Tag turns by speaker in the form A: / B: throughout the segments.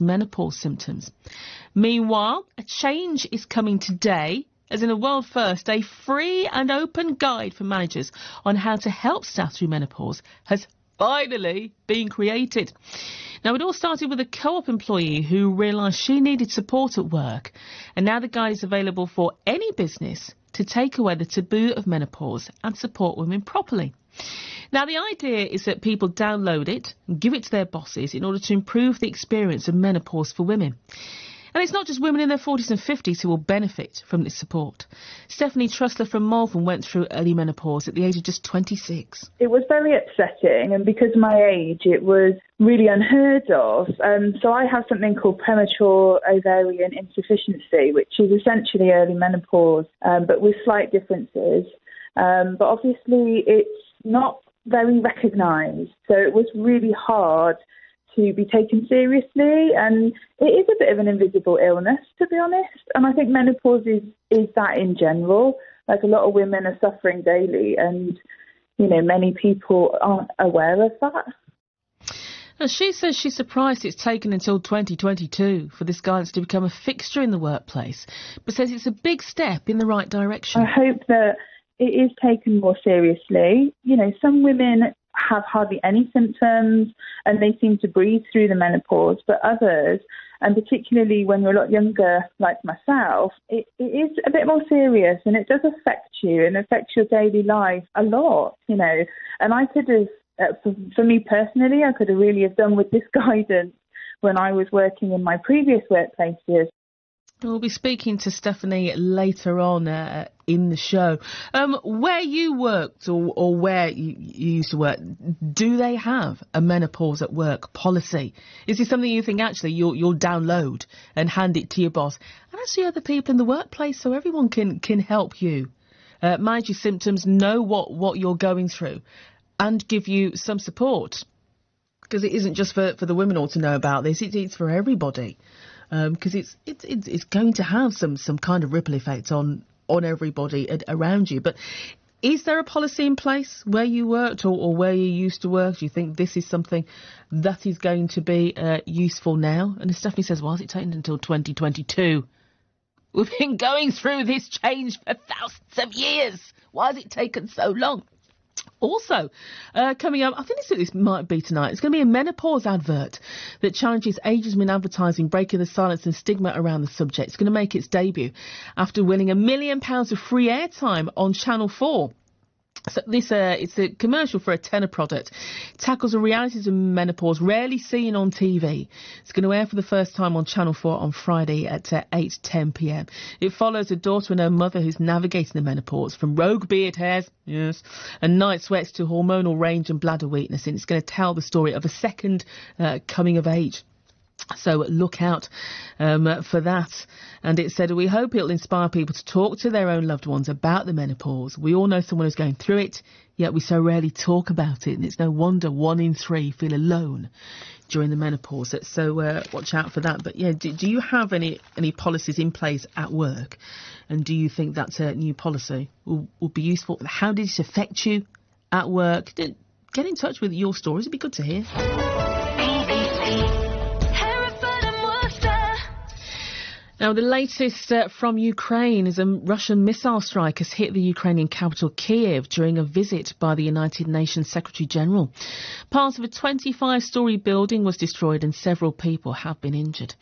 A: menopause symptoms. Meanwhile, a change is coming today, as in a world first, a free and open guide for managers on how to help staff through menopause has finally been created. Now, it all started with a co-op employee who realised she needed support at work, and now the guide is available for any business to take away the taboo of menopause and support women properly. Now, the idea is that people download it and give it to their bosses in order to improve the experience of menopause for women. And it's not just women in their 40s and 50s who will benefit from this support. Stephanie Trussler from Malvern went through early menopause at the age of just 26.
B: It was very upsetting, and because of my age, it was really unheard of. So I have something called premature ovarian insufficiency, which is essentially early menopause, but with slight differences. But obviously, it's not very recognised, so it was really hard to be taken seriously, and it is a bit of an invisible illness, to be honest. And I think menopause is that in general. Like, a lot of women are suffering daily, and, you know, many people aren't aware of that.
A: Now, she says she's surprised it's taken until 2022 for this guidance to become a fixture in the workplace, but says it's a big step in the right direction.
B: I hope that it is taken more seriously. You know, some women have hardly any symptoms and they seem to breathe through the menopause, but others, and particularly when you're a lot younger, like myself, it is a bit more serious, and it does affect you and affects your daily life a lot, you know. And I could have, for me personally, I could have really have done with this guidance when I was working in my previous workplaces.
A: We'll be speaking to Stephanie later on in the show. Where you worked or where you used to work, do they have a menopause at work policy? Is this something you think actually you'll download and hand it to your boss and actually other people in the workplace so everyone can help you manage your symptoms, know what you're going through and give you some support? Because it isn't just for the women all to know about this, it's for everybody. Because it's going to have some kind of ripple effect on everybody around you. But is there a policy in place where you worked or where you used to work? Do you think this is something that is going to be useful now? And as Stephanie says, why has it taken until 2022? We've been going through this change for thousands of years. Why has it taken so long? Also, coming up, I think this might be tonight, it's going to be a menopause advert that challenges ageism in advertising, breaking the silence and stigma around the subject. It's going to make its debut after winning £1 million of free airtime on Channel 4. So it's a commercial for a tenor product. It tackles the realities of menopause rarely seen on TV. It's going to air for the first time on Channel 4 on Friday at 8:10 p.m. It follows a daughter and her mother who's navigating the menopause, from rogue beard hairs, yes, and night sweats to hormonal range and bladder weakness. And it's going to tell the story of a second coming of age. So look out for that. And it said, we hope it'll inspire people to talk to their own loved ones about the menopause. We all know someone who's going through it, yet we so rarely talk about it. And it's no wonder 1 in 3 feel alone during the menopause. So watch out for that. But yeah, do you have any policies in place at work? And do you think that new policy will be useful? How did it affect you at work? Get in touch with your stories. It'd be good to hear. Now, the latest from Ukraine is a Russian missile strike has hit the Ukrainian capital Kiev during a visit by the United Nations Secretary-General. Part of a 25-storey building was destroyed and several people have been injured.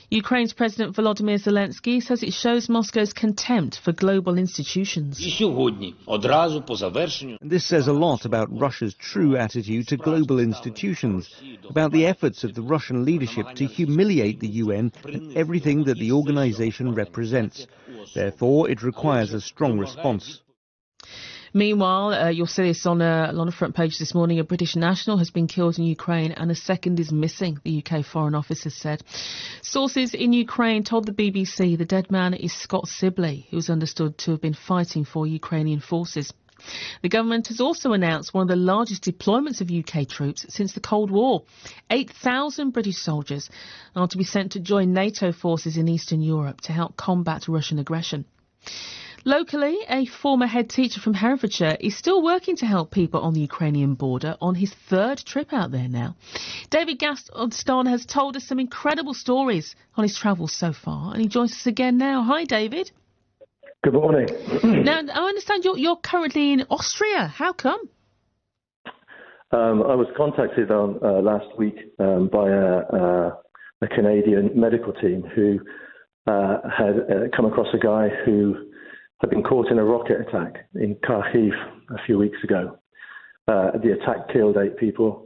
A: Ukraine's President Volodymyr Zelensky says it shows Moscow's contempt for global institutions.
C: This says a lot about Russia's true attitude to global institutions, about the efforts of the Russian leadership to humiliate the UN and everything that the organization represents. Therefore, it requires a strong response.
A: Meanwhile, you'll see this on a front page this morning. A British national has been killed in Ukraine and a second is missing, the UK Foreign Office has said. Sources in Ukraine told the BBC the dead man is Scott Sibley, who is understood to have been fighting for Ukrainian forces. The government has also announced one of the largest deployments of UK troops since the Cold War. 8,000 British soldiers are to be sent to join NATO forces in Eastern Europe to help combat Russian aggression. Locally, a former head teacher from Herefordshire is still working to help people on the Ukrainian border on his third trip out there now. David Gaston has told us some incredible stories on his travels so far, and he joins us again now. Hi, David.
D: Good morning.
A: Now, I understand you're currently in Austria. How come?
D: I was contacted on last week by a Canadian medical team who had come across a guy who had been caught in a rocket attack in Kharkiv a few weeks ago. The attack killed 8 people.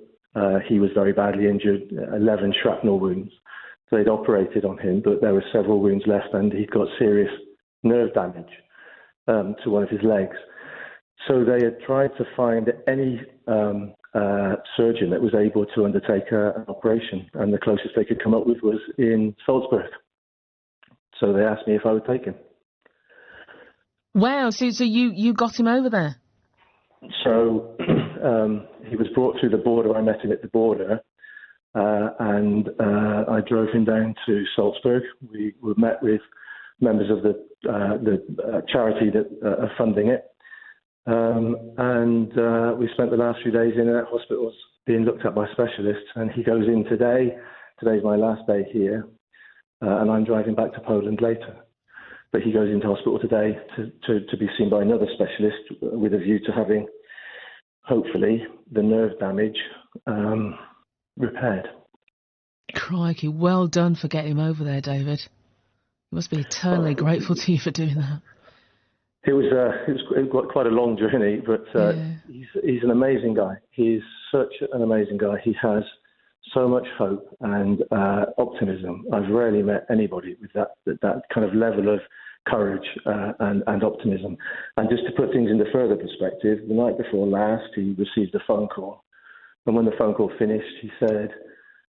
D: He was very badly injured, 11 shrapnel wounds. So they'd operated on him, but there were several wounds left, and he'd got serious nerve damage to one of his legs. So they had tried to find any surgeon that was able to undertake an operation, and the closest they could come up with was in Salzburg. So they asked me if I would take him.
A: Wow, so you got him over there?
D: So he was brought through the border. I met him at the border, and I drove him down to Salzburg. We met with members of the charity that are funding it. And we spent the last few days in hospitals being looked at by specialists, and he goes in today. Today's my last day here, and I'm driving back to Poland later. But he goes into hospital today to be seen by another specialist with a view to having, hopefully, the nerve damage repaired.
A: Crikey, well done for getting him over there, David. You must be eternally grateful to you for doing that.
D: It was quite a long journey, but he's an amazing guy. He's such an amazing guy. He has so much hope and optimism. I've rarely met anybody with that kind of level of courage and optimism. And just to put things into further perspective, the night before last, he received a phone call. And when the phone call finished, he said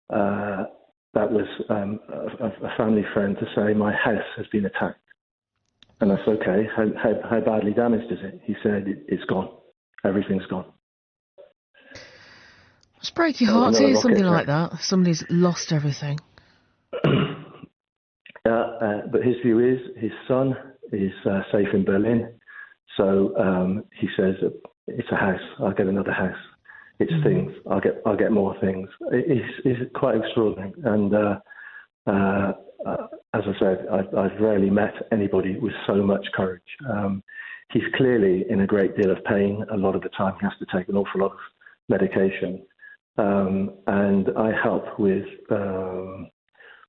D: that was a family friend to say, my house has been attacked. And I said, okay, how badly damaged is it? He said, it's gone. Everything's gone.
A: It's break your heart to hear something like that. Somebody's lost everything.
D: But his view is his son is safe in Berlin. So he says, it's a house. I'll get another house. It's things. I'll get more things. It's quite extraordinary. And as I said, I've rarely met anybody with so much courage. He's clearly in a great deal of pain. A lot of the time he has to take an awful lot of medication. And I help with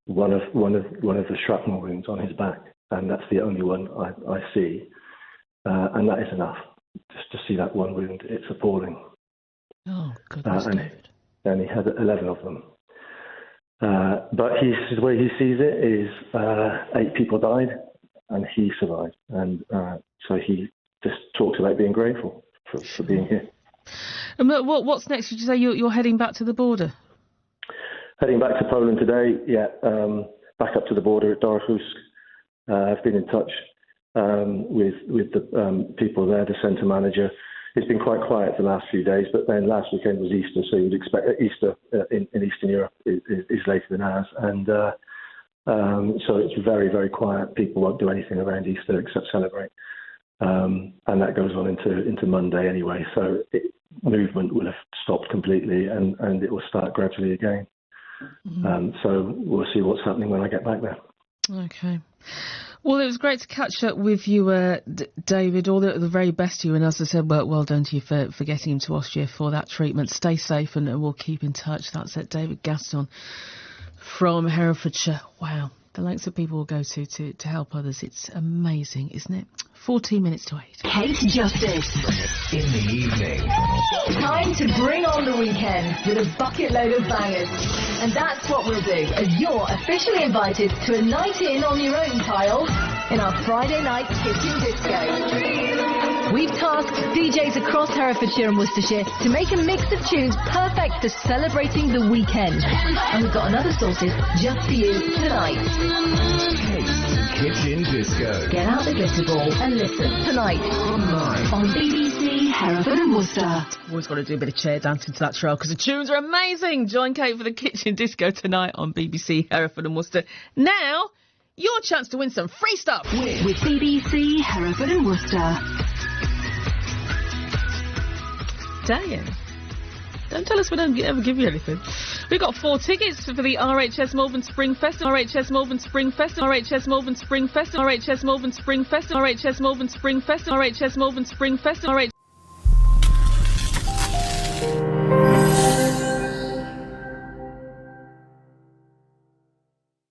D: one of the shrapnel wounds on his back, and that's the only one I see. And that is enough. Just to see that one wound, it's appalling.
A: Oh, goodness, David.
D: And he had 11 of them. But the way he sees it is 8 people died and he survived. And so he just talks about being grateful for being here.
A: And what's next? Did you say you're heading back to the border?
D: Heading back to Poland today, back up to the border at Dorchus. I've been in touch with the people there, the centre manager. It's been quite quiet the last few days, but then last weekend was Easter, so you'd expect Easter in Eastern Europe is later than ours. And so it's very, very quiet. People won't do anything around Easter except celebrate. And that goes on into Monday anyway. So movement will have stopped completely and it will start gradually again. So we'll see what's happening when I get back there.
A: Okay. Well, it was great to catch up with you, David. All the very best to you. And as I said, well done to you for getting him to Austria for that treatment. Stay safe and we'll keep in touch. That's it, David Gaston from Herefordshire. Wow. The lengths that people will go to help others. It's amazing, isn't it? 14 minutes to 8.
E: Kate Justice.
F: In the evening.
E: Time to bring on the weekend with a bucket load of bangers. And that's what we'll do, as you're officially invited to a night in on your own tile in our Friday night kitchen disco. We've tasked DJs across Herefordshire and Worcestershire to make a mix of tunes perfect for celebrating the weekend. And we've got another sorted just for you tonight.
F: Kate's Kitchen Disco.
E: Get out the glitter ball and listen tonight on BBC Hereford and Worcester.
A: Always got to do a bit of chair dancing to that trail because the tunes are amazing. Join Kate for the Kitchen Disco tonight on BBC Hereford and Worcester. Now, your chance to win some free stuff.
E: With BBC, Hereford and Worcester.
A: Tell you. Don't tell us we don't ever give you anything. We've got 4 tickets for the RHS Malvern Spring Festival, RHS Malvern Spring Festival, RHS Malvern Spring Festival, RHS Malvern Spring Festival, RHS Malvern Spring Festival, RHS Malvern Spring Festival,